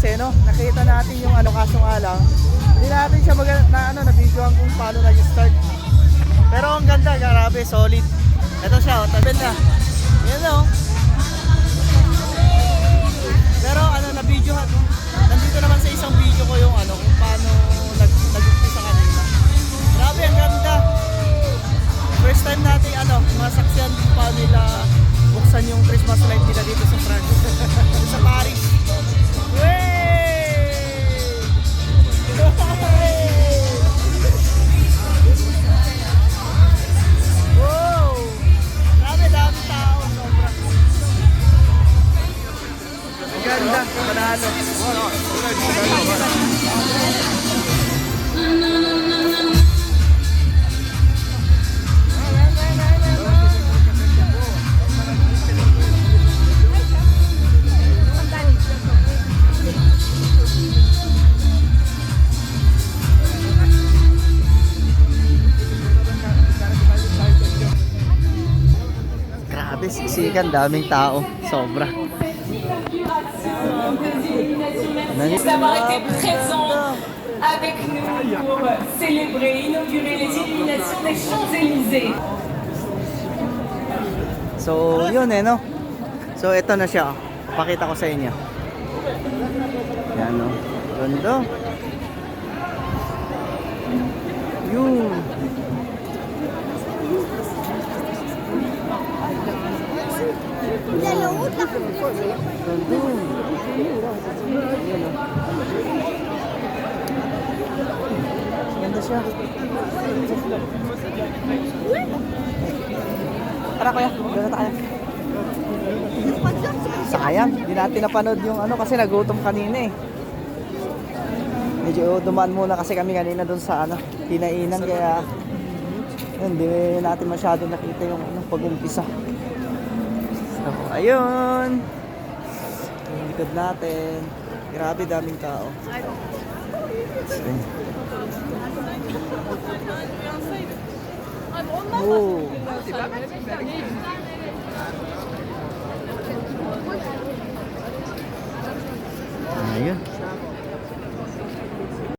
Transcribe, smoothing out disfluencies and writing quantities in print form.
kasi, no? Nakita natin yung ano, kaso nga lang, hindi natin siya na-videoan kung paano nag-start. Pero ang ganda, grabe, solid. Ito siya, tabi na. Yan o. Pero ano, na-videohan. Nandito naman sa isang video ko yung ano, kung paano nag-umpisa kanina. Grabe, ang ganda. First time natin masaksiyan kung paano nila buksan yung Christmas light nila dito sa France. Sa Paris. Wow! Grabe, dami tao. Sobra. Ang ganda. Panalo. Grabe, siksikan, daming tao. Sobra. D'avoir été présent avec nous pour célébrer, inaugurer les illuminations des Champs-Élysées. So, yun no? So, ito na siya. Pakita ko sa inyo. Yan, no? Ganda. Yun. Ganda. Ganda siya. Tara kuya, gano'n tayo. Sayang, hindi natin napanood yung ano kasi nagutom kanina eh. Medyo dumaan muna kasi kami kanina doon sa ano, kinainan kaya hindi natin masyado nakita yung ano, pag-umpisa. So, ayun. Yung likod natin. Grabe daming tao. Oh. Ayun.